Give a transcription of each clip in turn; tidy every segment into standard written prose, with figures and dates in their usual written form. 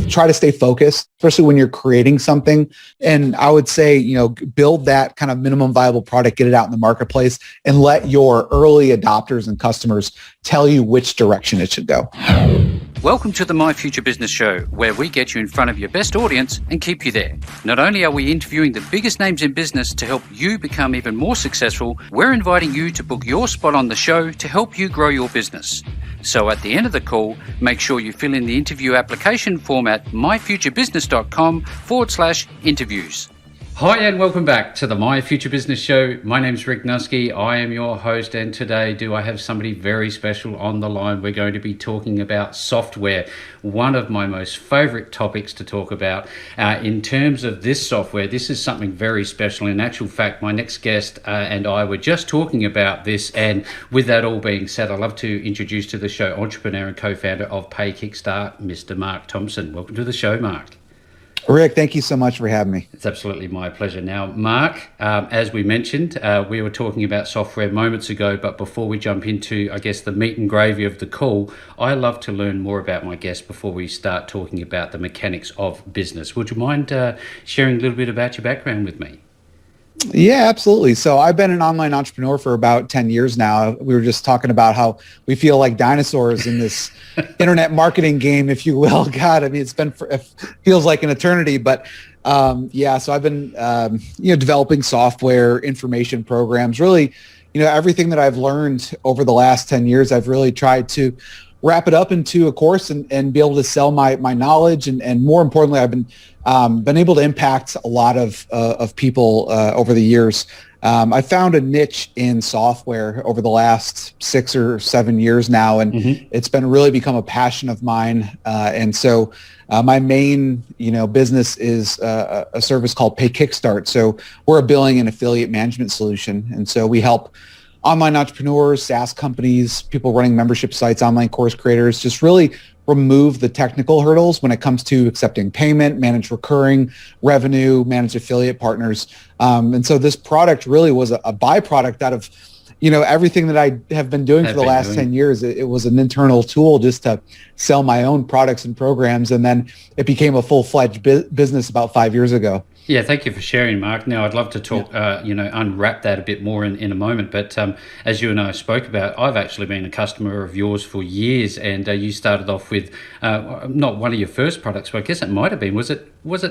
try to stay focused, especially when you're creating something. And I would say, build that kind of minimum viable product, get it out in the marketplace, and let your early adopters and customers tell you which direction it should go. Welcome to the My Future Business Show, where we get you in front of your best audience and keep you there. Not only are we interviewing the biggest names in business to help you become even more successful, we're inviting you to book your spot on the show to help you grow your business. So at the end of the call, make sure you fill in the interview application form at myfuturebusiness.com/interviews. Hi and welcome back to the My Future Business Show. My name's Rick Nuske. I am your host, and today I have somebody very special on the line. We're going to be talking about software, one of my most favorite topics to talk about. In terms of this software, this is something very special. In actual fact, my next guest and I were just talking about this, and with that all being said, I'd love to introduce to the show entrepreneur and co-founder of PayKickStart, Mr. Mark Thompson. Welcome to the show, Mark. Rick, thank you so much for having me. It's absolutely my pleasure. Now, Mark, as we mentioned, we were talking about software moments ago, but before we jump into, I guess, the meat and gravy of the call, I love to learn more about my guests before we start talking about the mechanics of business. Would you mind sharing a little bit about your background with me? Yeah, absolutely. So I've been an online entrepreneur for about 10 years now. We were just talking about how we feel like dinosaurs in this internet marketing game, if you will. God, I mean, it feels like an eternity, but so I've been, developing software, information programs, really, everything that I've learned over the last 10 years, I've really tried to wrap it up into a course and be able to sell my knowledge. And more importantly, I've been able to impact a lot of people over the years. I found a niche in software over the last 6 or 7 years now, and it's been really become a passion of mine. And so my main, business is a service called PayKickStart. So we're a billing and affiliate management solution. And so we help online entrepreneurs, SaaS companies, people running membership sites, online course creators, just really remove the technical hurdles when it comes to accepting payment, manage recurring revenue, manage affiliate partners. And so this product really was a byproduct out of, everything that I have been doing for the last 10 years. It was an internal tool just to sell my own products and programs. And then it became a full-fledged business about 5 years ago. Yeah, thank you for sharing, Mark. Now, I'd love to talk, unwrap that a bit more in a moment. But as you and I spoke about, I've actually been a customer of yours for years, and you started off with not one of your first products, but I guess it might have been. Was it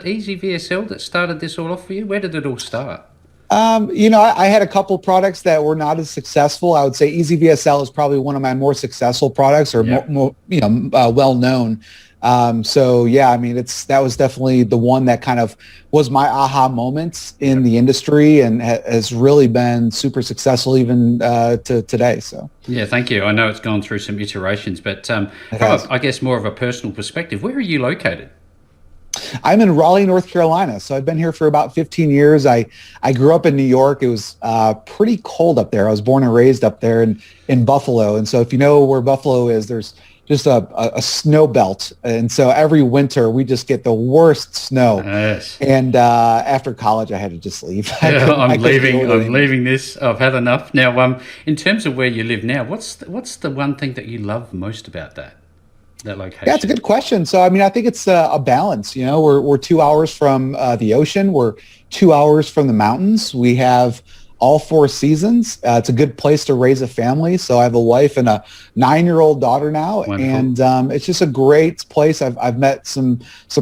Easy VSL that started this all off for you? Where did it all start? I had a couple products that were not as successful. I would say Easy VSL is probably one of my more successful products, or more well known. That was definitely the one that kind of was my aha moment in the industry, and has really been super successful even to today. So yeah, thank you. I know it's gone through some iterations, but from I guess more of a personal perspective, where are you located? I'm in Raleigh, North Carolina. So I've been here for about 15 years. I grew up in New York. It was pretty cold up there. I was born and raised up there in Buffalo. And so if you know where Buffalo is, there's just a snow belt. And so every winter we just get the worst snow. Yes. And after college, I had to just leave. I'm leaving this. I've had enough. Now, in terms of where you live now, what's the one thing that you love most about that location? Yeah, it's a good question. So, I mean, I think it's a balance. We're 2 hours from the ocean. We're 2 hours from the mountains. We have all 4 seasons. It's a good place to raise a family. So I have a wife and a 9-year-old daughter now. Wonderful. And it's just a great place. I've met some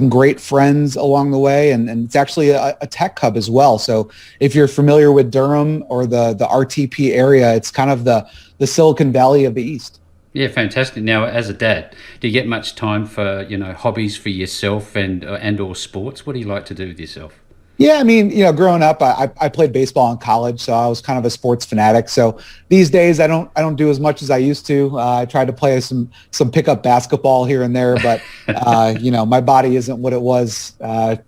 great friends along the way, and it's actually a tech hub as well. So if you're familiar with Durham or the RTP area, it's kind of the Silicon Valley of the East. Yeah, fantastic. Now, as a dad, do you get much time for, hobbies for yourself and or sports? What do you like to do with yourself? Yeah, I mean, growing up, I played baseball in college, so I was kind of a sports fanatic. So these days, I don't do as much as I used to. I tried to play some pickup basketball here and there, but my body isn't what it was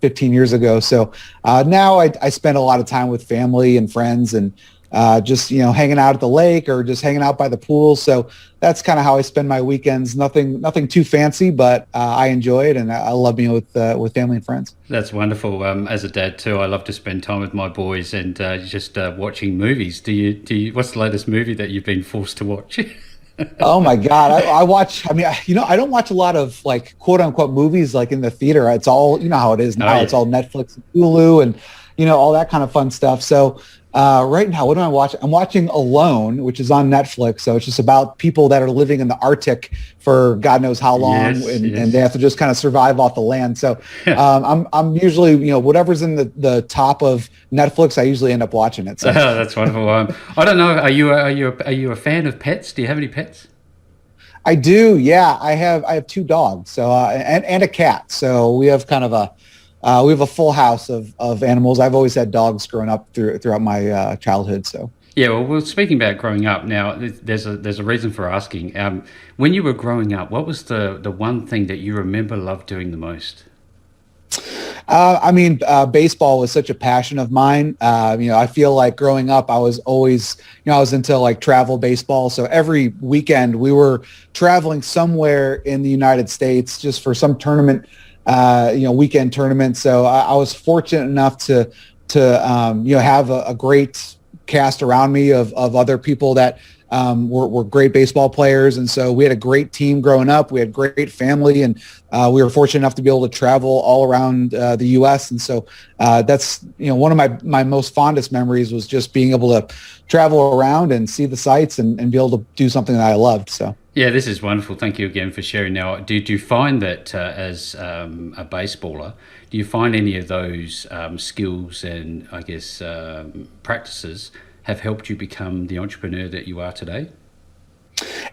15 years ago. So now I spend a lot of time with family and friends, and just hanging out at the lake or just hanging out by the pool. So that's kind of how I spend my weekends. Nothing too fancy, but I enjoy it, and I love being with family and friends. That's wonderful. As a dad too, I love to spend time with my boys and just watching movies. Do you? What's the latest movie that you've been forced to watch? Oh my God. I watch, I don't watch a lot of like quote unquote movies like in the theater. It's all, you know how it is Oh now. It's yeah. all Netflix and Hulu and, all that kind of fun stuff. So right now, what am I watching? I'm watching Alone, which is on Netflix. So it's just about people that are living in the Arctic for God knows how long, Yes, and they yes. have to just kind of survive off the land. So I'm usually, whatever's in the top of Netflix, I usually end up watching it. Oh, So that's wonderful. I don't know. Are you a fan of pets? Do you have any pets? I do. Yeah, I have two dogs, so and a cat. So we have kind of we have a full house of animals. I've always had dogs growing up throughout my childhood. So Yeah, well, speaking about growing up, now there's a reason for asking. When you were growing up, what was the one thing that you remember loved doing the most? baseball was such a passion of mine. I feel like growing up, I was always, I was into like travel baseball. So every weekend we were traveling somewhere in the United States just for some tournament, weekend tournament. So I was fortunate enough to have a great cast around me of other people that were great baseball players. And so we had a great team growing up. We had great family, and we were fortunate enough to be able to travel all around the U.S. And so that's, one of my most fondest memories was just being able to travel around and see the sights and be able to do something that I loved. So. Yeah, this is wonderful. Thank you again for sharing. Now, do you find that as a baseballer, do you find any of those skills and I guess practices have helped you become the entrepreneur that you are today?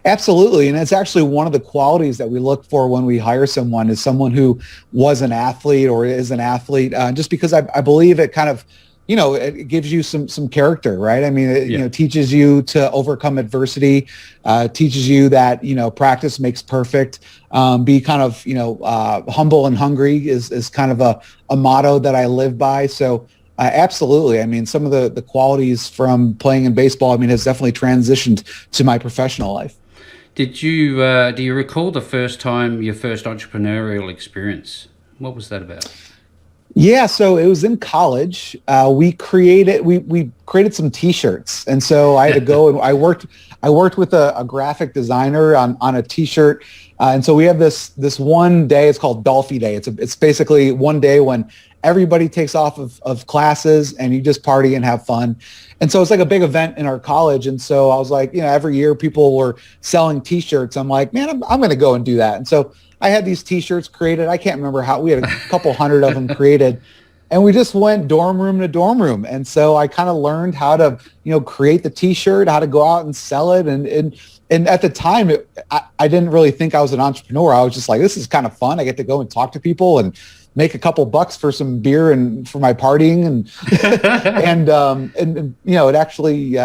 Absolutely. And it's actually one of the qualities that we look for when we hire someone is someone who was an athlete or is an athlete, just because I believe it kind of, it gives you some character, right? I mean, it teaches you to overcome adversity, teaches you that, practice makes perfect. Be kind of, humble and hungry is kind of a motto that I live by. So absolutely. I mean, some of the qualities from playing in baseball, has definitely transitioned to my professional life. Do you recall the first time, your first entrepreneurial experience? What was that about? Yeah, so it was in college. We created some T-shirts, and so I had to go and I worked with a graphic designer on a T-shirt, and so we have this one day. It's called Dolphy Day. It's basically one day when everybody takes off of classes and you just party and have fun. And so it's like a big event in our college. And so I was like, every year people were selling T-shirts. I'm like, man, I'm going to go and do that. And so I had these T-shirts created. I can't remember how. We had a couple hundred of them created. And we just went dorm room to dorm room. And so I kind of learned how to, create the T-shirt, how to go out and sell it. And at the time, I didn't really think I was an entrepreneur. I was just like, this is kind of fun. I get to go and talk to people and make a couple bucks for some beer and for my partying and it actually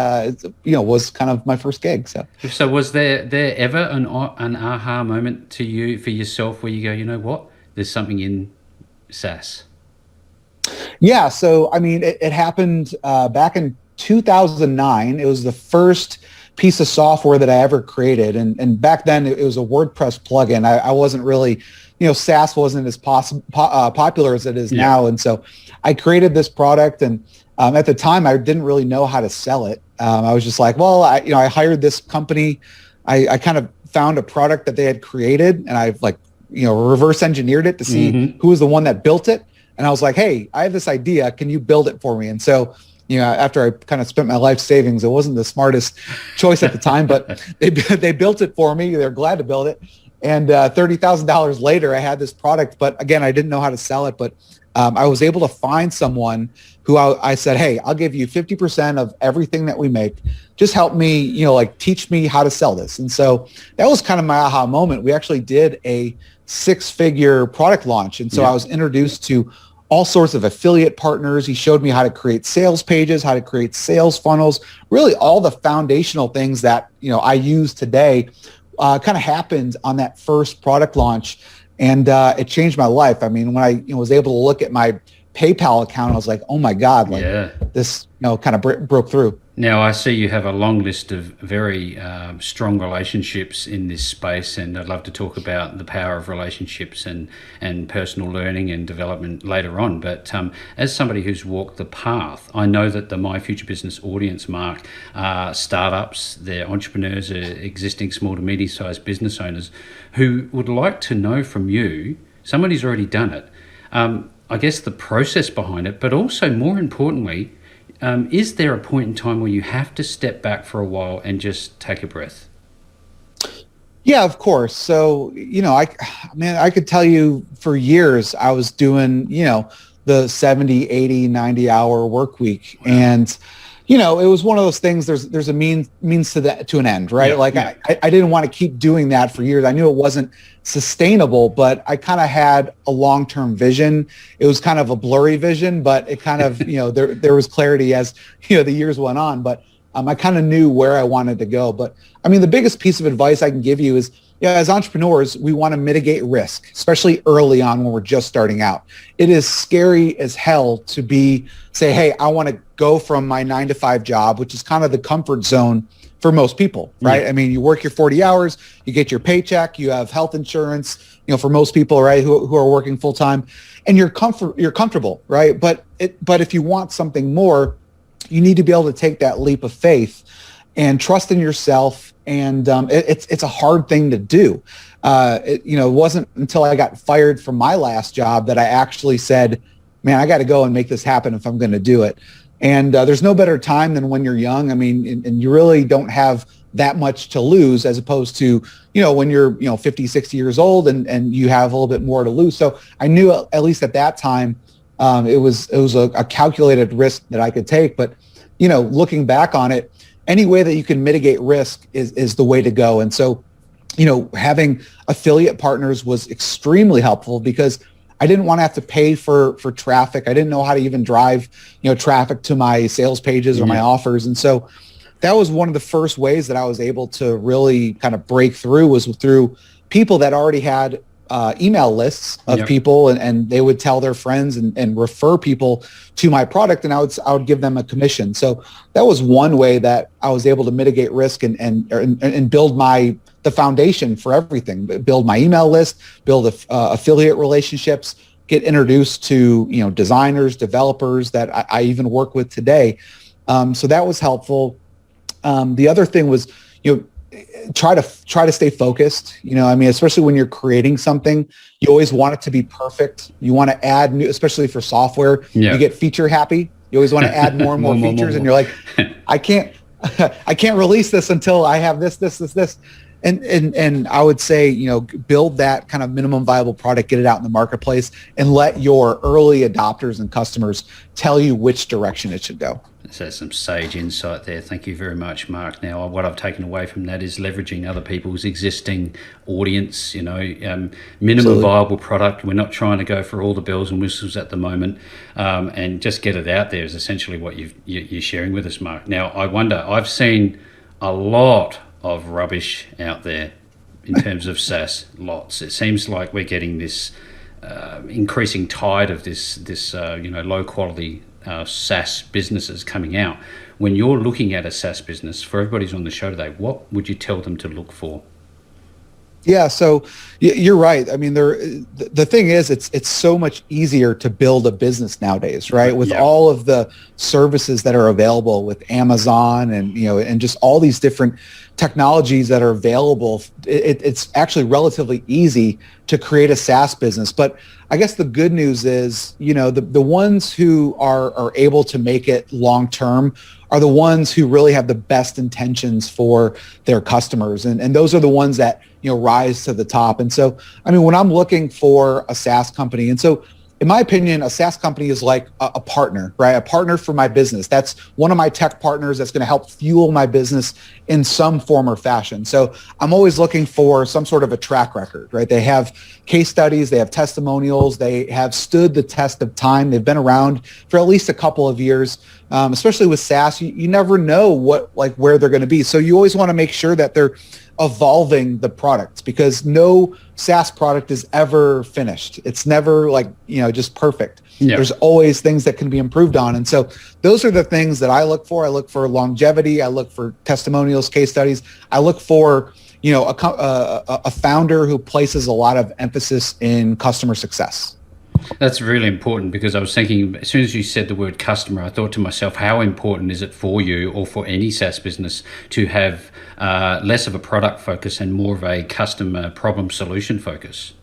was kind of my first gig. So was there ever an aha moment to you for yourself where you go, you know what, there's something in SaaS? Yeah, so it happened back in 2009. It was the first piece of software that I ever created, and back then it was a WordPress plugin. I wasn't really, SaaS wasn't as popular as it is now. And so I created this product, and at the time I didn't really know how to sell it. I was just like, well, I hired this company. I kind of found a product that they had created, and I've reverse engineered it to see who was the one that built it. And I was like, hey, I have this idea. Can you build it for me? And so, after I kind of spent my life savings, it wasn't the smartest choice at the time, but they built it for me. They're glad to build it. And $30,000 later, I had this product. But again, I didn't know how to sell it. But I was able to find someone who I said, hey, I'll give you 50% of everything that we make. Just help me, teach me how to sell this. And so that was kind of my aha moment. We actually did a 6-figure product launch. And so I was introduced to all sorts of affiliate partners. He showed me how to create sales pages, how to create sales funnels, really all the foundational things that, I use today kind of happened on that first product launch. And it changed my life. When I was able to look at my PayPal account, I was like, oh my God, like this, kind of broke through. Now, I see you have a long list of very strong relationships in this space, and I'd love to talk about the power of relationships and personal learning and development later on. But as somebody who's walked the path, I know that the My Future Business audience, Mark, are startups, they're entrepreneurs, existing small to medium-sized business owners who would like to know from you, somebody who's already done it, I guess the process behind it, but also more importantly, is there a point in time where you have to step back for a while and just take a breath? Yeah, of course. So, I could tell you for years I was doing, the 70, 80, 90 hour work week. Wow. And, it was one of those things, there's a means to an end, right? I didn't want to keep doing that for years. I knew it wasn't sustainable, but I kind of had a long-term vision. It was kind of a blurry vision, but it kind of, there was clarity as, the years went on, but I kind of knew where I wanted to go. But I mean, the biggest piece of advice I can give you is, as entrepreneurs, we want to mitigate risk, especially early on when we're just starting out. It is scary as hell to say, hey, I want to go from my 9-to-5 job, which is kind of the comfort zone for most people, right? Yeah. I mean, you work your 40 hours, you get your paycheck, you have health insurance, for most people, right, who are working full time, and you're comfortable, right? But if you want something more, you need to be able to take that leap of faith and trust in yourself. And it's a hard thing to do. It wasn't until I got fired from my last job that I actually said, man, I got to go and make this happen if I'm going to do it. And there's no better time than when you're young. I mean, and you really don't have that much to lose as opposed to, when you're, 50, 60 years old and you have a little bit more to lose. So I knew at least at that time, it was a calculated risk that I could take. But, looking back on it, any way that you can mitigate risk is the way to go. And so, having affiliate partners was extremely helpful because I didn't want to have to pay for traffic. I didn't know how to even drive, traffic to my sales pages or my offers. And so that was one of the first ways that I was able to really kind of break through was through people that already had email lists of people and they would tell their friends and refer people to my product, and I would give them a commission. So that was one way that I was able to mitigate risk and build the foundation for everything, build my email list, build affiliate relationships, get introduced to designers, developers that I even work with today. So that was helpful. The other thing was try to stay focused. Especially when you're creating something, you always want it to be perfect. You want to add new, especially for software, you get feature happy. You always want to add more and more features, and you're like, I can't release this until I have this. And I would say, build that kind of minimum viable product, get it out in the marketplace, and let your early adopters and customers tell you which direction it should go. So some sage insight there. Thank you very much, Mark. Now, what I've taken away from that is leveraging other people's existing audience, minimum Absolutely. Viable product. We're not trying to go for all the bells and whistles at the moment, and just get it out there is essentially what you're sharing with us, Mark. Now, I wonder, I've seen a lot of rubbish out there in terms of SaaS, lots. It seems like we're getting this increasing tide of this low quality SaaS businesses coming out. When you're looking at a SaaS business, for everybody who's on the show today, what would you tell them to look for? Yeah, so you're right. I mean, the thing is, it's so much easier to build a business nowadays, right? With all of the services that are available with Amazon and just all these different technologies that are available, it's actually relatively easy to create a SaaS business. But I guess the good news is, the ones who are able to make it long term are the ones who really have the best intentions for their customers. And those are the ones that, rise to the top. And so, when I'm looking for a SaaS company, and so in my opinion, a SaaS company is like a partner, right? A partner for my business. That's one of my tech partners that's going to help fuel my business in some form or fashion. So I'm always looking for some sort of a track record, right? They have case studies, they have testimonials, they have stood the test of time. They've been around for at least a couple of years. Especially with SaaS, you never know where they're going to be. So you always want to make sure that they're evolving the product, because no SaaS product is ever finished. It's never like, just perfect. Yeah. There's always things that can be improved on. And so those are the things that I look for. I look for longevity. I look for testimonials, case studies. I look for, a founder who places a lot of emphasis in customer success. That's really important, because I was thinking, as soon as you said the word customer, I thought to myself, how important is it for you or for any SaaS business to have less of a product focus and more of a customer problem solution focus?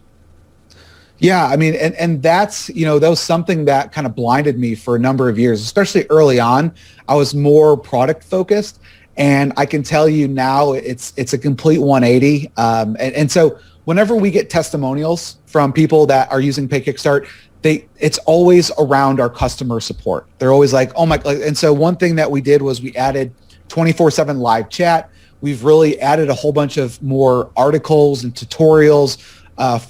Yeah, I mean, and that's, that was something that kind of blinded me for a number of years, especially early on. I was more product focused, and I can tell you now it's a complete 180. And so whenever we get testimonials from people that are using PayKickStart, it's always around our customer support. They're always like, oh my, and so one thing that we did was we added 24/7 live chat. We've really added a whole bunch of more articles and tutorials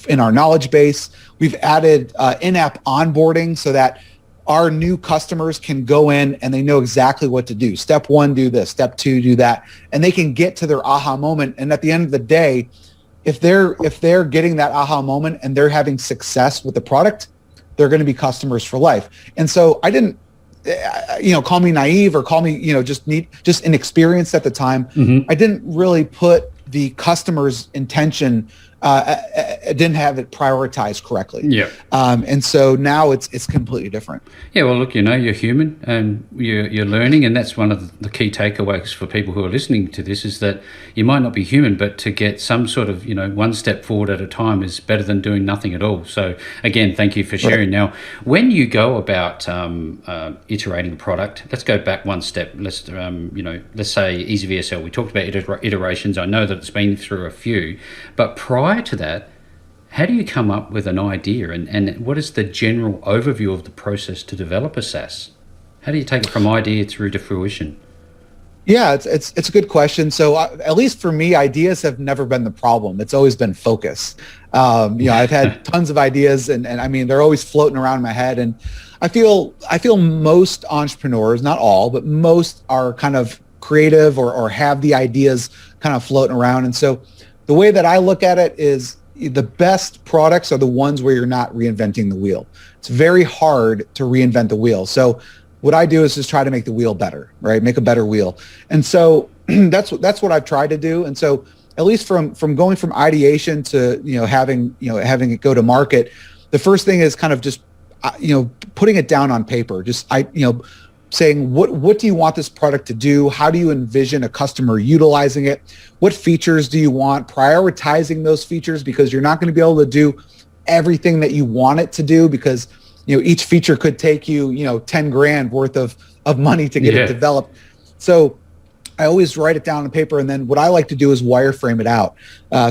in our knowledge base. We've added in-app onboarding so that our new customers can go in and they know exactly what to do. Step 1, do this. Step 2, do that. And they can get to their aha moment. And at the end of the day, if they're getting that aha moment and they're having success with the product, they're going to be customers for life. And so I didn't, call me naive or call me, just inexperienced at the time. Mm-hmm. I didn't really put the customer's intention, didn't have it prioritized correctly. Yeah. And so now it's completely different. Yeah. Well, look, you're human and you're learning, and that's one of the key takeaways for people who are listening to this, is that you might not be human, but to get some sort of, one step forward at a time is better than doing nothing at all. So again, thank you for sharing. Right. Now, when you go about iterating a product, let's go back one step. Let's say EasyVSL. We talked about iterations. I know that it's been through a few, but prior to that, how do you come up with an idea, and what is the general overview of the process to develop a SaaS? How do you take it from idea through to fruition? Yeah, it's a good question. So at least for me, ideas have never been the problem. It's always been focus. I've had tons of ideas, and I mean, they're always floating around in my head. And I feel most entrepreneurs, not all, but most are kind of creative or have the ideas kind of floating around. And so the way that I look at it is the best products are the ones where you're not reinventing the wheel. It's very hard to reinvent the wheel. So what I do is just try to make the wheel better, right? Make a better wheel. And so that's what I've tried to do. And so at least from going from ideation to, having it go to market, the first thing is kind of just, putting it down on paper. Just, saying what do you want this product to do? How do you envision a customer utilizing it? What features do you want? Prioritizing those features, because you're not going to be able to do everything that you want it to do, because each feature could take you 10 grand worth of money to get it developed. So I always write it down on paper, and then what I like to do is wireframe it out.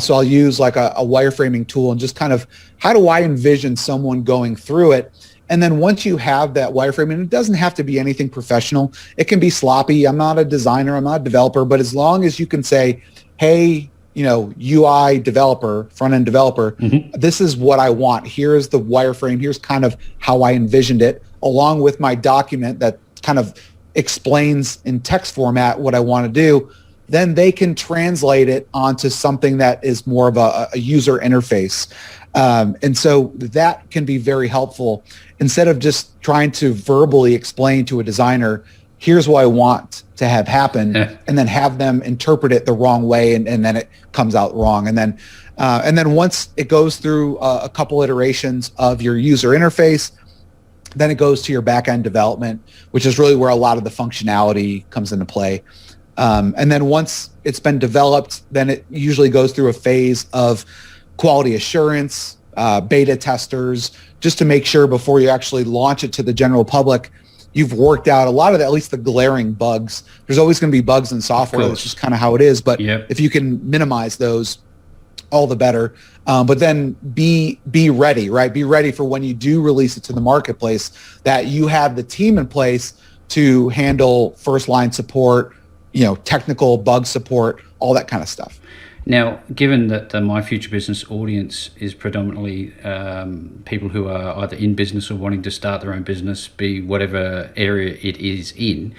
So I'll use like a wireframing tool and just kind of, how do I envision someone going through it? And then once you have that wireframe, and it doesn't have to be anything professional, it can be sloppy. I'm not a designer, I'm not a developer, but as long as you can say, hey, UI developer, front-end developer, mm-hmm. This is what I want. Here's the wireframe. Here's kind of how I envisioned it, along with my document that kind of explains in text format what I want to do. Then they can translate it onto something that is more of a user interface. And so that can be very helpful. Instead of just trying to verbally explain to a designer, here's what I want to have happen, and then have them interpret it the wrong way, and then it comes out wrong. And then once it goes through a couple iterations of your user interface, then it goes to your back-end development, which is really where a lot of the functionality comes into play. And then once it's been developed, then it usually goes through a phase of quality assurance, beta testers, just to make sure before you actually launch it to the general public, you've worked out a lot of at least the glaring bugs. There's always going to be bugs in software. That's just kind of how it is. But if you can minimize those, all the better. But then be ready, right? Be ready for when you do release it to the marketplace, that you have the team in place to handle first line support, technical bug support, all that kind of stuff. Now, given that the My Future Business audience is predominantly people who are either in business or wanting to start their own business, be whatever area it is in,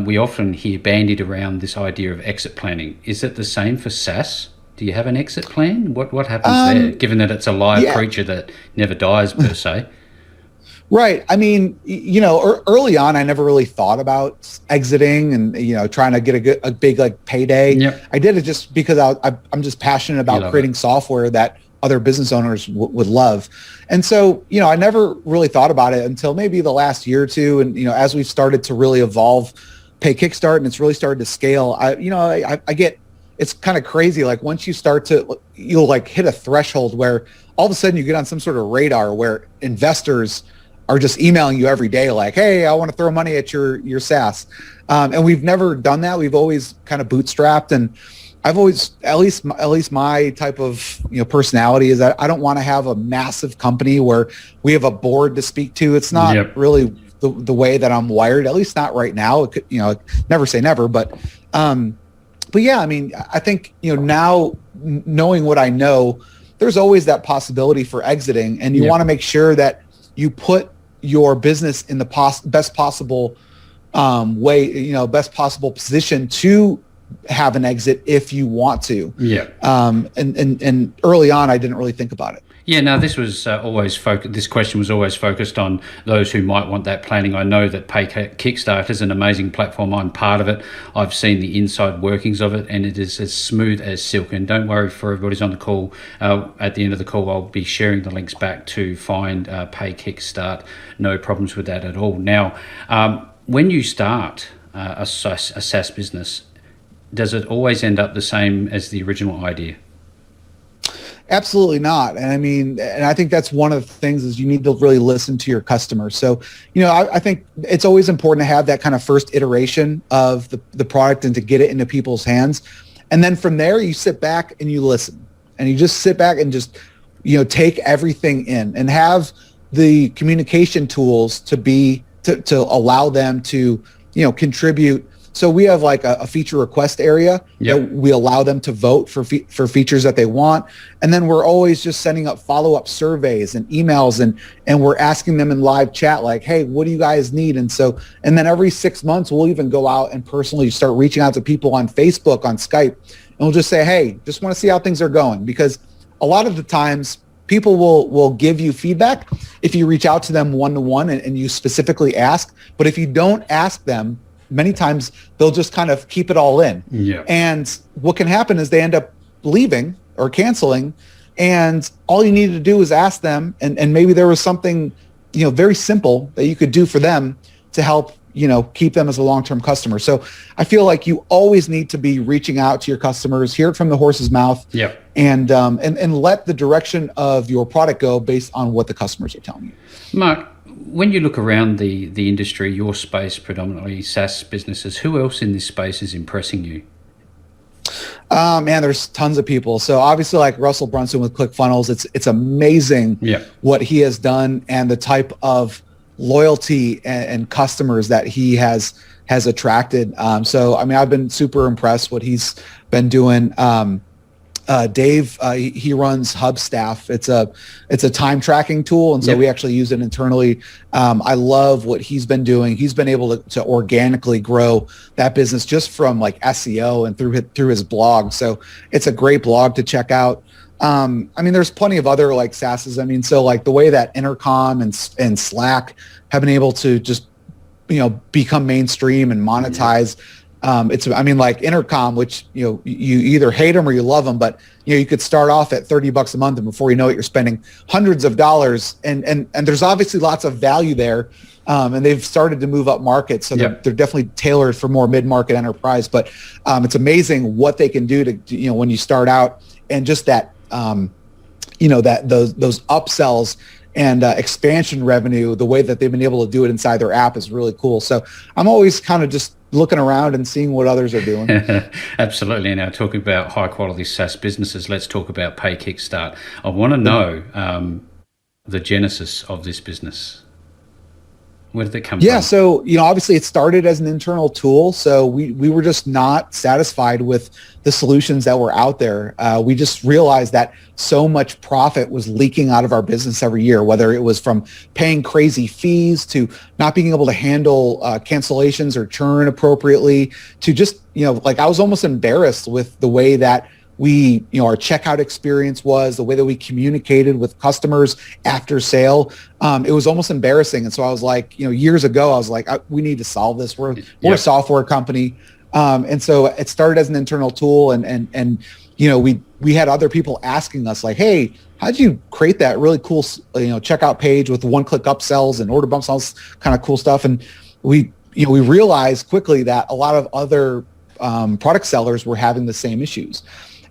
we often hear bandied around this idea of exit planning. Is it the same for SaaS? Do you have an exit plan? What happens there, given that it's a live creature that never dies per se? Right. I mean, early on, I never really thought about exiting and, trying to get a big like payday. Yep. I did it just because I'm just passionate about creating software that other business owners would love. And so, I never really thought about it until maybe the last year or two. And, as we've started to really evolve PayKickStart and it's really started to scale, I get, it's kind of crazy. Like once you start to, you'll like hit a threshold where all of a sudden you get on some sort of radar where investors are just emailing you every day like, hey, I want to throw money at your SaaS. And we've never done that. We've always kind of bootstrapped. And I've always, at least my type of personality is that I don't want to have a massive company where we have a board to speak to. It's not really the way that I'm wired, at least not right now. It could, never say never, but yeah, I mean, I think, now knowing what I know, there's always that possibility for exiting, and you want to make sure that you put your business in the best possible way, best possible position to have an exit if you want to. Yeah. And early on, I didn't really think about it. Yeah, no, this was always this question was always focused on those who might want that planning. I know that PayKickStart is an amazing platform. I'm part of it. I've seen the inside workings of it, and it is as smooth as silk. And don't worry for everybody's on the call. At the end of the call, I'll be sharing the links back to find PayKickStart. No problems with that at all. Now, when you start a SaaS business, does it always end up the same as the original idea? Absolutely not. And I mean, and I think that's one of the things is you need to really listen to your customers. So, I think it's always important to have that kind of first iteration of the product and to get it into people's hands. And then from there, you sit back and you listen, and you just sit back and just, take everything in and have the communication tools to allow them to, contribute. So we have like a feature request area that we allow them to vote for features that they want. And then we're always just sending up follow-up surveys and emails and we're asking them in live chat, like, hey, what do you guys need? And then every 6 months, we'll even go out and personally start reaching out to people on Facebook, on Skype, and we'll just say, hey, just want to see how things are going. Because a lot of the times people will give you feedback if you reach out to them one-to-one and you specifically ask. But if you don't ask them, many times they'll just kind of keep it all in. Yeah. And what can happen is they end up leaving or canceling, and all you needed to do is ask them, and maybe there was something, very simple that you could do for them to help, keep them as a long-term customer. So I feel like you always need to be reaching out to your customers, hear it from the horse's mouth, and let the direction of your product go based on what the customers are telling you. Mark, when you look around the industry, your space, predominantly SaaS businesses, who else in this space is impressing you? Man, there's tons of people. So obviously like Russell Brunson with ClickFunnels, it's amazing what he has done and the type of loyalty and customers that he has attracted. So, I mean, I've been super impressed what he's been doing. Dave, he runs Hubstaff. It's a time tracking tool, and so we actually use it internally. I love what he's been doing. He's been able to organically grow that business just from like SEO and through his blog. So it's a great blog to check out. I mean, there's plenty of other like SaaSes. I mean, so like the way that Intercom and Slack have been able to just become mainstream and monetize. I mean, like Intercom, which, you either hate them or you love them, but, you could start off at $30 a month and before you know it, you're spending hundreds of dollars and there's obviously lots of value there. And they've started to move up market. So they're definitely tailored for more mid-market enterprise, but it's amazing what they can do to when you start out and just that, those upsells and expansion revenue, the way that they've been able to do it inside their app is really cool. So I'm always kind of just looking around and seeing what others are doing. Absolutely. Now, talking about high quality SaaS businesses, let's talk about PayKickStart. I want to know the genesis of this business. Where did it come Yeah, from? so obviously it started as an internal tool. So we were just not satisfied with the solutions that were out there. We just realized that so much profit was leaking out of our business every year, whether it was from paying crazy fees to not being able to handle cancellations or churn appropriately, to just like I was almost embarrassed with the way that our checkout experience was, the way that we communicated with customers after sale. It was almost embarrassing. And so I was like, years ago, I was like, we need to solve this. We're a software company. And so it started as an internal tool, and we had other people asking us like, hey, how'd you create that really cool, checkout page with one-click upsells and order bumps, all this kind of cool stuff. And we realized quickly that a lot of other product sellers were having the same issues.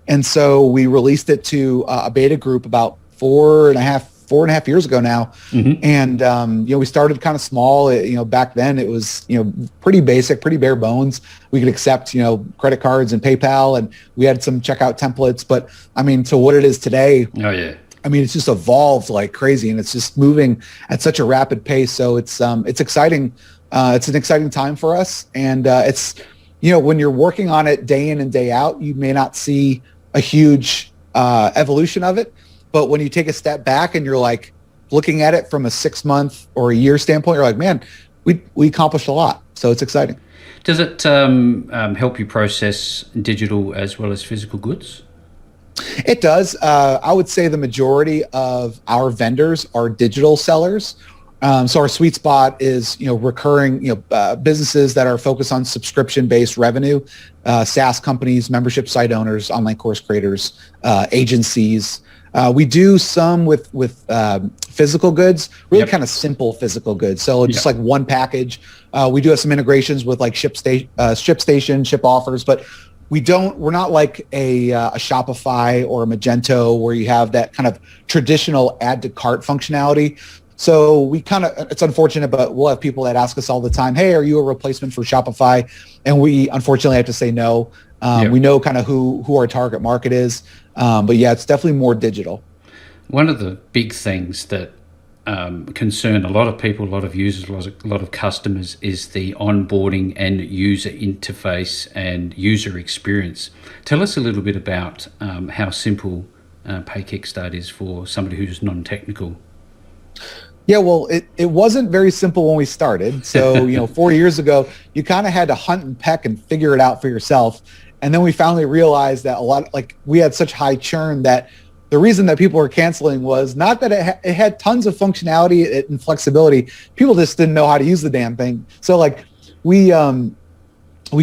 And so we released it to a beta group about 4.5 years ago now. Mm-hmm. And, we started kind of small. Back then it was, pretty basic, pretty bare bones. We could accept, credit cards and PayPal, and we had some checkout templates. But I mean, to what it is today, oh yeah, I mean, it's just evolved like crazy, and it's just moving at such a rapid pace. So it's exciting. It's an exciting time for us. And it's, when you're working on it day in and day out, you may not see a huge evolution of it. But when you take a step back and you're like looking at it from a 6-month or a year standpoint, you're like, man, we accomplished a lot. So it's exciting. Does it help you process digital as well as physical goods? It does. I would say the majority of our vendors are digital sellers. So our sweet spot is, recurring, businesses that are focused on subscription-based revenue, SaaS companies, membership site owners, online course creators, agencies. We do some with physical goods, really kind of simple physical goods. So just like one package. We do have some integrations with like ShipStation, Ship Offers, but we're not like a Shopify or a Magento where you have that kind of traditional add to cart functionality. So it's unfortunate, but we'll have people that ask us all the time, hey, are you a replacement for Shopify? And we unfortunately have to say no. We know kind of who our target market is. But yeah, it's definitely more digital. One of the big things that concern a lot of people, a lot of users, a lot of customers is the onboarding and user interface and user experience. Tell us a little bit about how simple PayKickStart is for somebody who's non-technical. Yeah, well, it wasn't very simple when we started. So, 4 years ago, you kind of had to hunt and peck and figure it out for yourself. And then we finally realized that we had such high churn that the reason that people were canceling was not that it had tons of functionality and flexibility. People just didn't know how to use the damn thing. So we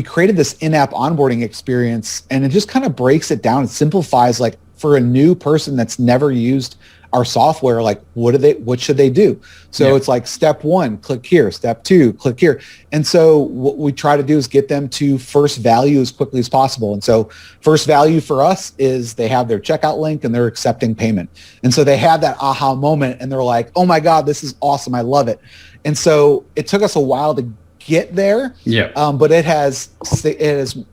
created this in-app onboarding experience, and it just kind of breaks it down and simplifies, like, for a new person that's never used our software, like what should they do? So it's like step 1, click here, step 2, click here. And so what we try to do is get them to first value as quickly as possible. And so first value for us is they have their checkout link and they're accepting payment. And so they have that aha moment and they're like, oh my God, this is awesome. I love it. And so it took us a while to get there. Yeah. But it has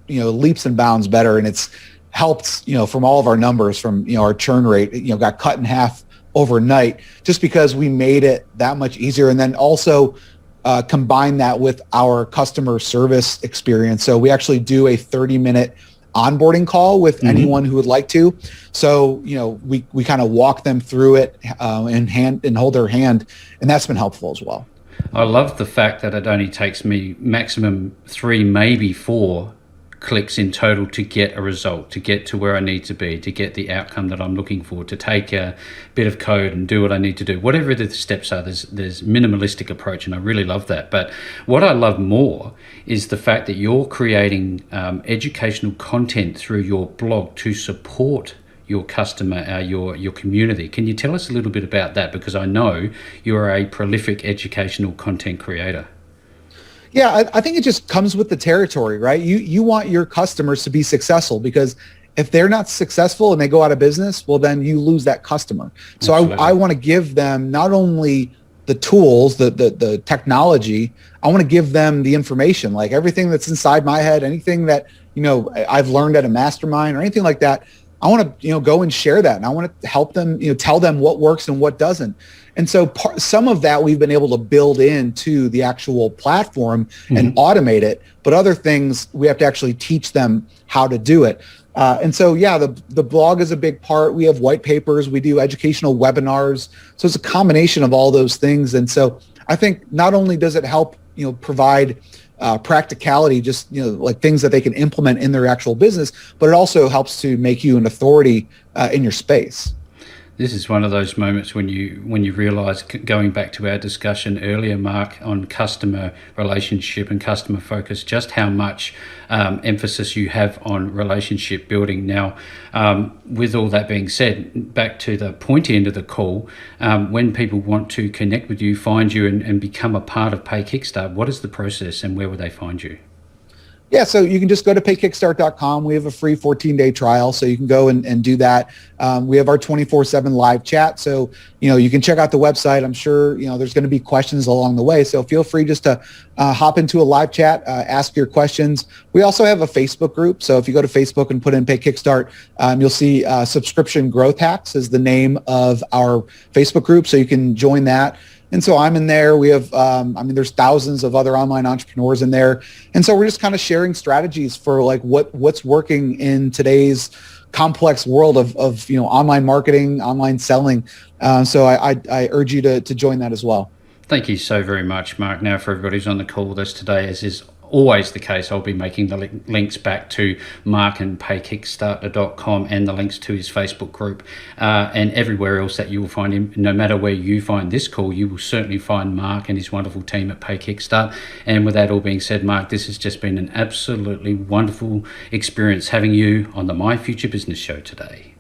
leaps and bounds better. And it's helped, from all of our numbers, from, our churn rate, got cut in half overnight just because we made it that much easier. And then also combine that with our customer service experience. So we actually do a 30-minute onboarding call with anyone who would like to. So, we kind of walk them through it and hold their hand. And that's been helpful as well. I love the fact that it only takes me maximum 3, maybe 4 clicks in total to get a result, to get to where I need to be, to get the outcome that I'm looking for, to take a bit of code and do what I need to do. Whatever the steps are, there's minimalistic approach, and I really love that. But what I love more is the fact that you're creating educational content through your blog to support your customer, your community. Can you tell us a little bit about that? Because I know you're a prolific educational content creator. Yeah, I think it just comes with the territory, right? You want your customers to be successful, because if they're not successful and they go out of business, well, then you lose that customer. So I want to give them not only the tools, the technology, I want to give them the information, like everything that's inside my head, anything that, I've learned at a mastermind or anything like that. I want to, go and share that. And I want to help them, tell them what works and what doesn't. And so some of that we've been able to build into the actual platform and automate it, but other things we have to actually teach them how to do it. And so, yeah, the blog is a big part. We have white papers, we do educational webinars. So it's a combination of all those things. And so I think not only does it help, provide practicality, just, like things that they can implement in their actual business, but it also helps to make you an authority in your space. This is one of those moments when you realize, going back to our discussion earlier, Mark, on customer relationship and customer focus, just how much emphasis you have on relationship building. Now, with all that being said, back to the pointy end of the call, when people want to connect with you, find you and become a part of PayKickStart, what is the process and where will they find you? Yeah, so you can just go to paykickstart.com. We have a free 14-day trial, so you can go and do that. We have our 24/7 live chat, so you can check out the website. I'm sure there's going to be questions along the way, so feel free just to hop into a live chat, ask your questions. We also have a Facebook group, so if you go to Facebook and put in PayKickStart, you'll see Subscription Growth Hacks is the name of our Facebook group, so you can join that. And so I'm in there. We have, there's thousands of other online entrepreneurs in there. And so we're just kind of sharing strategies for like what's working in today's complex world of online marketing, online selling. So I urge you to join that as well. Thank you so very much, Mark. Now, for everybody who's on the call with us today, as is always the case, I'll be making the links back to Mark and paykickstarter.com and the links to his Facebook group and everywhere else that you will find him. No matter where you find this call, you will certainly find Mark and his wonderful team at PayKickstart. And with that all being said, Mark, this has just been an absolutely wonderful experience having you on the My Future Business Show today.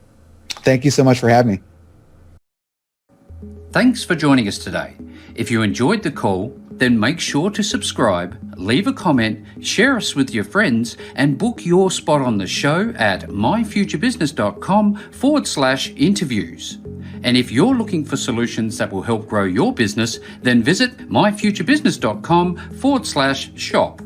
Thank you so much for having me. Thanks for joining us today. If you enjoyed the call, then make sure to subscribe, leave a comment, share us with your friends, and book your spot on the show at myfuturebusiness.com/interviews. And if you're looking for solutions that will help grow your business, then visit myfuturebusiness.com/shop.